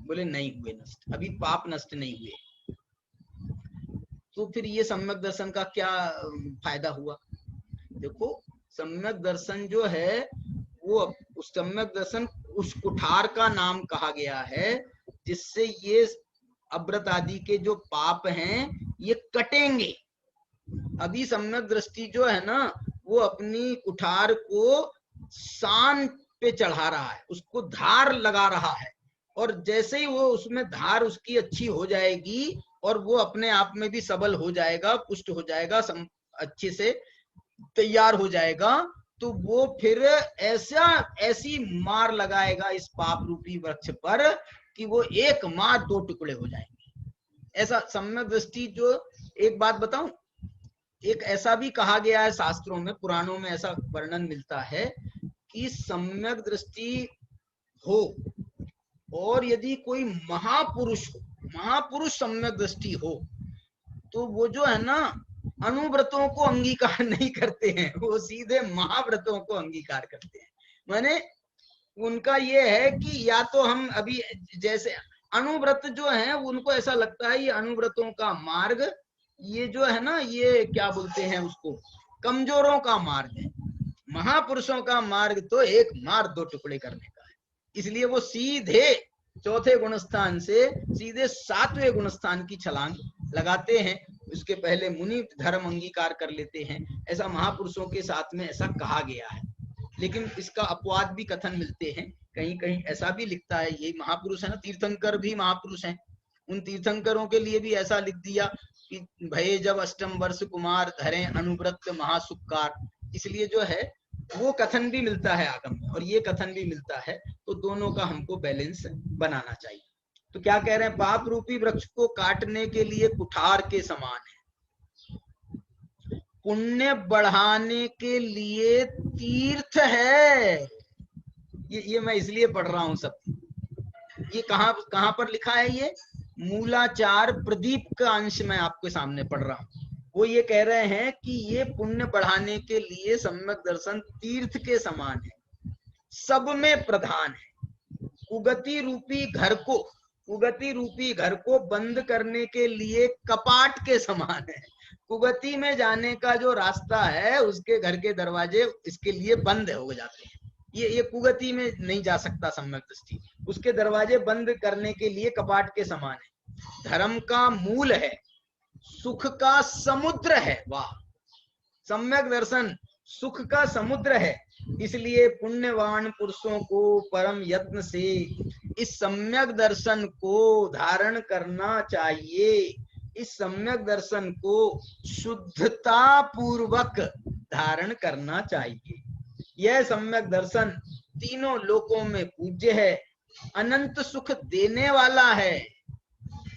बोले नहीं हुए नष्ट, अभी पाप नष्ट नहीं हुए। तो फिर ये सम्यक दर्शन का क्या फायदा हुआ? देखो सम्यक दर्शन जो है वो, उस सम्यक दर्शन उस कुठार का नाम कहा गया है जिससे ये अव्रत आदि के जो पाप हैं ये कटेंगे। अभी सम्यक दृष्टि जो है ना, वो अपनी कुठार को शान पे चढ़ा रहा है, उसको धार लगा रहा है, और जैसे ही वो उसमें धार उसकी अच्छी हो जाएगी और वो अपने आप में भी सबल हो जाएगा, पुष्ट हो जाएगा, अच्छे से तैयार हो जाएगा, तो वो फिर ऐसी मार लगाएगा इस पाप रूपी वृक्ष पर कि वो एक मार दो टुकड़े हो जाएंगे। ऐसा सम्यक दृष्टि, जो एक बात बताऊं, एक ऐसा भी कहा गया है शास्त्रों में, पुराणों में ऐसा वर्णन मिलता है कि सम्यक दृष्टि हो और यदि कोई महापुरुष सम्यक दृष्टि हो, तो वो जो है ना अनुव्रतों को अंगीकार नहीं करते हैं, वो सीधे महाव्रतों को अंगीकार करते हैं। माने उनका ये है कि या तो हम अभी जैसे अनुव्रत जो है, उनको ऐसा लगता है ये अनुव्रतों का मार्ग, ये जो है ना, ये क्या बोलते हैं उसको, कमजोरों का मार्ग है। महापुरुषों का मार्ग तो एक मार दो टुकड़े करने का है। इसलिए वो सीधे चौथे गुणस्थान से सीधे सातवें गुणस्थान की छलांग लगाते हैं, उसके पहले मुनि धर्म अंगीकार कर लेते हैं। ऐसा महापुरुषों के साथ में ऐसा कहा गया है, लेकिन इसका अपवाद भी कथन मिलते हैं, कहीं कहीं ऐसा भी लिखता है, ये महापुरुष है ना, तीर्थंकर भी महापुरुष हैं, उन तीर्थंकरों के लिए भी ऐसा लिख दिया कि भये जब अष्टम वर्ष कुमार धरे अनुव्रत महासुखकार, इसलिए जो है वो कथन भी मिलता है आगम में और ये कथन भी मिलता है, तो दोनों का हमको बैलेंस बनाना चाहिए। तो क्या कह रहे हैं, पाप रूपी वृक्ष को काटने के लिए कुठार के समान है, पुण्य बढ़ाने के लिए तीर्थ है। ये मैं इसलिए पढ़ रहा हूं सब, ये कहां पर लिखा है, ये मूलाचार प्रदीप का अंश मैं आपके सामने पढ़ रहा हूं। वो ये कह रहे हैं कि ये पुण्य बढ़ाने के लिए सम्यक दर्शन तीर्थ के समान है, सब में प्रधान है। कुगति रूपी घर को बंद करने के लिए कपाट के समान है। कुगति में जाने का जो रास्ता है उसके घर के दरवाजे इसके लिए बंद हो जाते हैं, ये कुगति में नहीं जा सकता सम्यक दृष्टि, उसके दरवाजे बंद करने के लिए कपाट के समान है। धर्म का मूल है, सुख का समुद्र है। वाह, सम्यक दर्शन सुख का समुद्र है, इसलिए पुण्यवान पुरुषों को परम यत्न से इस सम्यक दर्शन को धारण करना चाहिए। इस सम्यक दर्शन को शुद्धता पूर्वक धारण करना चाहिए। यह सम्यक दर्शन तीनों लोकों में पूज्य है, अनंत सुख देने वाला है।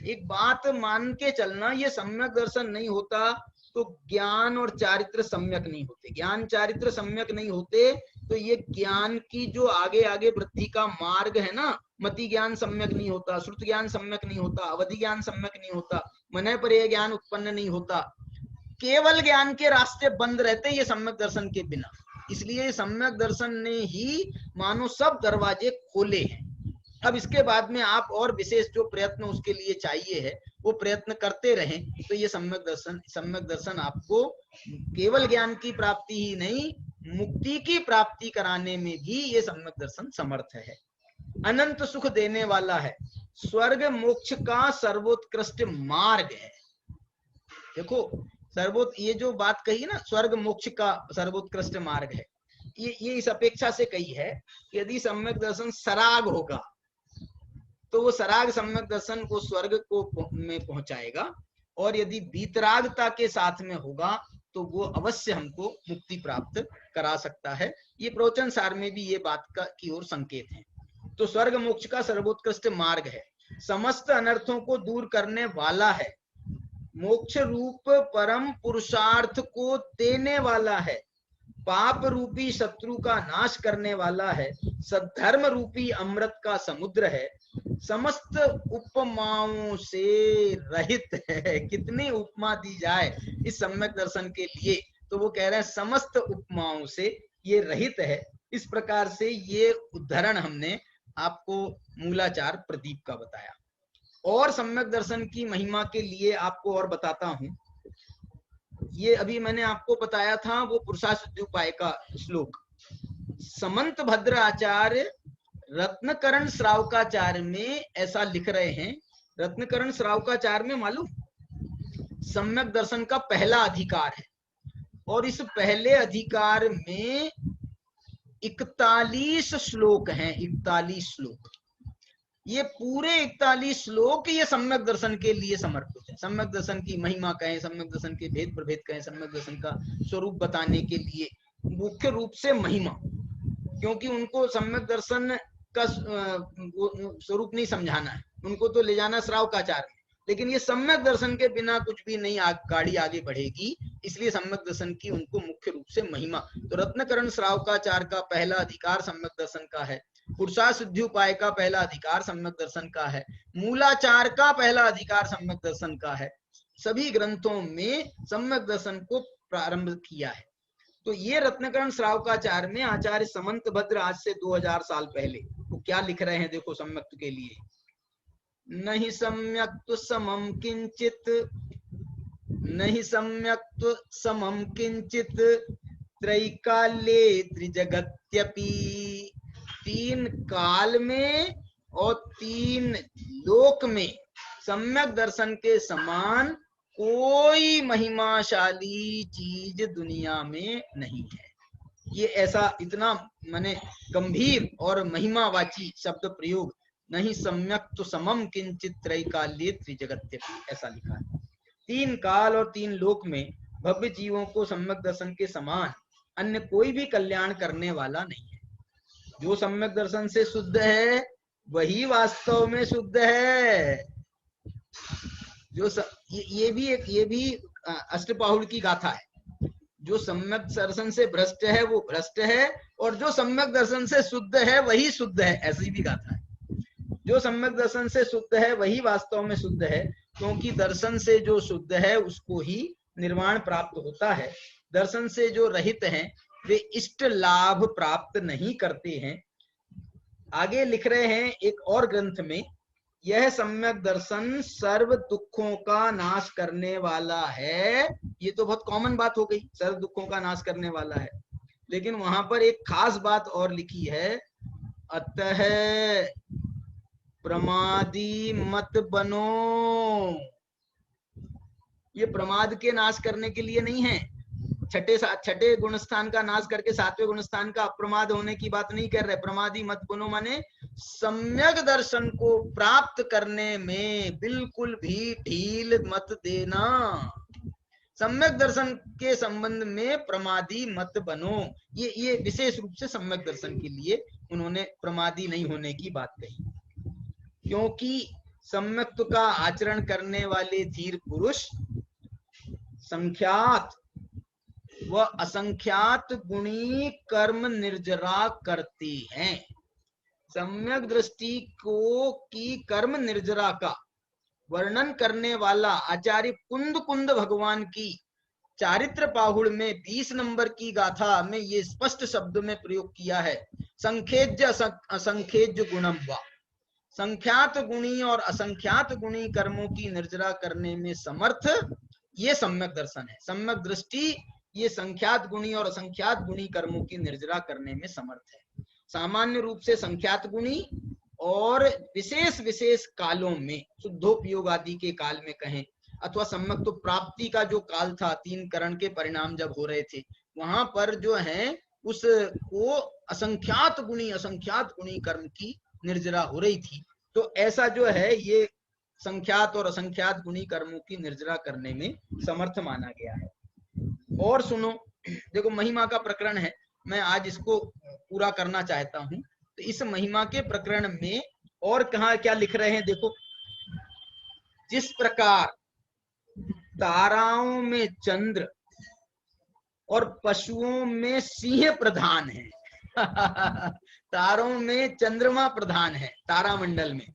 एक बात मान के चलना, ये सम्यक दर्शन नहीं होता तो ज्ञान और चारित्र सम्यक नहीं होते। ज्ञान चारित्र सम्यक नहीं होते तो ये ज्ञान की जो आगे आगे वृद्धि का मार्ग है ना, मति ज्ञान सम्यक नहीं होता, श्रुत ज्ञान सम्यक नहीं होता, अवधि ज्ञान सम्यक नहीं होता, मनः पर्यय ज्ञान उत्पन्न नहीं होता, केवल ज्ञान के रास्ते बंद रहते ये सम्यक दर्शन के बिना। इसलिए सम्यक दर्शन ने ही मानो सब दरवाजे खोले हैं। अब इसके बाद में आप और विशेष जो प्रयत्न उसके लिए चाहिए है वो प्रयत्न करते रहें, तो ये सम्यक दर्शन आपको केवल ज्ञान की प्राप्ति ही नहीं, मुक्ति की प्राप्ति कराने में भी ये सम्यक दर्शन समर्थ है। अनंत सुख देने वाला है, स्वर्ग मोक्ष का सर्वोत्कृष्ट मार्ग है। देखो ये जो बात कही ना, स्वर्ग मोक्ष का सर्वोत्कृष्ट मार्ग है, ये इस अपेक्षा से कही है कि यदि सम्यक दर्शन सराग होगा तो वो सराग सम्यक दर्शन को स्वर्ग को में पहुंचाएगा, और यदि बीतरागता के साथ में होगा तो वो अवश्य हमको मुक्ति प्राप्त करा सकता है। ये प्रवचन सार में भी ये बात की ओर संकेत है। तो स्वर्ग मोक्ष का सर्वोत्कृष्ट मार्ग है, समस्त अनर्थों को दूर करने वाला है, मोक्ष रूप परम पुरुषार्थ को देने वाला है, पाप रूपी शत्रु का नाश करने वाला है, सद्धर्म रूपी अमृत का समुद्र है, समस्त उपमाओं से रहित है। कितनी उपमा दी जाए इस सम्यक दर्शन के लिए, तो वो कह रहे हैं समस्त उपमाओं से ये रहित है। इस प्रकार से ये उदाहरण हमने आपको मूलाचार प्रदीप का बताया। और सम्यक दर्शन की महिमा के लिए आपको और बताता हूं, ये अभी मैंने आपको बताया था वो पुरुषाशुद्धोपाय का श्लोक, समंत भद्र आचार्य रत्नकरण श्रावकाचार्य में ऐसा लिख रहे हैं। रत्नकरण श्रावकाचार्य में मालूम सम्यक दर्शन का पहला अधिकार है, और इस पहले अधिकार में 41 श्लोक हैं। 41 श्लोक, ये पूरे 41 श्लोक ये सम्यक दर्शन के लिए समर्पित है। सम्यक दर्शन की महिमा कहें, सम्यक दर्शन के भेद प्रभेद कहें, सम्यक दर्शन का स्वरूप बताने के लिए मुख्य रूप से महिमा, क्योंकि उनको सम्यक दर्शन का स्वरूप नहीं समझाना है, उनको तो ले जाना श्रावकाचार में, लेकिन ये सम्यक दर्शन के बिना कुछ भी नहीं गाड़ी आगे बढ़ेगी, इसलिए सम्यक दर्शन की उनको मुख्य रूप से महिमा। तो रत्नकरण श्रावकाचार का पहला अधिकार सम्यक दर्शन का है, पुरुषाशुद्धोपाय का पहला अधिकार सम्यक दर्शन का है, मूलाचार का पहला अधिकार सम्यक दर्शन का है। सभी ग्रंथों में सम्यक दर्शन को प्रारंभ किया है। तो ये रत्नकरण श्रावकाचार्य में आचार्य समंत भद्र आज से 2000 साल पहले वो क्या लिख रहे हैं, देखो सम्यक के लिए। नहीं सम्यक्तु समम किंचित, नहीं सम्यक्तु समम किंचित, त्रैकाल्ये त्रिजगत्यपि, तीन काल में और तीन लोक में सम्यक दर्शन के समान कोई महिमाशाली चीज दुनिया में नहीं है। ये ऐसा इतना माने गंभीर और महिमावाची शब्द प्रयोग नहीं सम्यक तो समम किंचित त्रैकाल्ये त्रिजगत्य, ऐसा लिखा है। 3 काल और 3 लोक में भव्य जीवों को सम्यक दर्शन के समान अन्य कोई भी कल्याण करने वाला नहीं है। जो सम्यक दर्शन से शुद्ध है वही वास्तव में शुद्ध है। जो ये भी अष्टपाहुड़ की गाथा है। जो सम्यक दर्शन से भ्रष्ट है वो भ्रष्ट है, और जो सम्यक दर्शन से शुद्ध है वही शुद्ध है, ऐसी भी गाथा है। जो सम्यक दर्शन से शुद्ध है वही वास्तव में शुद्ध है, क्योंकि दर्शन से जो शुद्ध है उसको ही निर्वाण प्राप्त होता है। दर्शन से जो रहित हैं वे इष्ट लाभ प्राप्त नहीं करते हैं। आगे लिख रहे हैं एक और ग्रंथ में, यह सम्यक दर्शन सर्व दुखों का नाश करने वाला है। ये तो बहुत कॉमन बात हो गई, सर्व दुखों का नाश करने वाला है, लेकिन वहां पर एक खास बात और लिखी है, अतः प्रमादी मत बनो। ये प्रमाद के नाश करने के लिए नहीं है। छठे गुणस्थान का नाश करके 7वें गुणस्थान का अप्रमाद होने की बात नहीं कर रहे। प्रमादी मत बनो माने सम्यक दर्शन को प्राप्त करने में बिल्कुल भी ढील मत देना। सम्यक दर्शन के संबंध में प्रमादी मत बनो। ये विशेष रूप से सम्यक दर्शन के लिए उन्होंने प्रमादी नहीं होने की बात कही, क्योंकि सम्यक का आचरण करने वाले धीर पुरुष संख्यात व असंख्यात गुणी कर्म निर्जरा करते हैं। सम्यक दृष्टि को की कर्म निर्जरा का वर्णन करने वाला आचार्य कुंद भगवान की चारित्र पाहुड़ में 20 नंबर की गाथा में ये स्पष्ट शब्द में प्रयोग किया है, संखेज्य असंखेज्य गुणम वा। संख्यात गुणी और असंख्यात गुणी कर्मों की निर्जरा करने में समर्थ ये सम्यक दर्शन है। सम्यक दृष्टि ये संख्यात गुणी और असंख्यात गुणी कर्मों की निर्जरा करने में समर्थ है। सामान्य रूप से संख्यात गुणी और विशेष विशेष कालों में, शुद्धोपयोग आदि के काल में कहें, अथवा सम्यक तो प्राप्ति का जो काल था, 3 करण के परिणाम जब हो रहे थे, वहां पर जो है उसको असंख्यात गुणी कर्म की निर्जरा हो रही थी। तो ऐसा जो है ये संख्यात और असंख्यात गुणी कर्मों की निर्जरा करने में समर्थ माना गया है। और सुनो, देखो महिमा का प्रकरण है, मैं आज इसको पूरा करना चाहता हूं। तो इस महिमा के प्रकरण में और कहा क्या लिख रहे हैं, देखो, जिस प्रकार ताराओं में चंद्र और पशुओं में सिंह प्रधान है तारों में चंद्रमा प्रधान है तारामंडल में,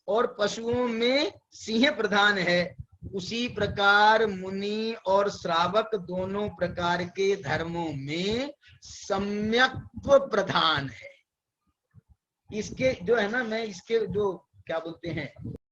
और पशुओं में सिंह प्रधान है, उसी प्रकार मुनि और श्रावक दोनों प्रकार के धर्मों में सम्यक्त्व प्रधान है। इसके जो है ना, मैं इसके जो क्या बोलते हैं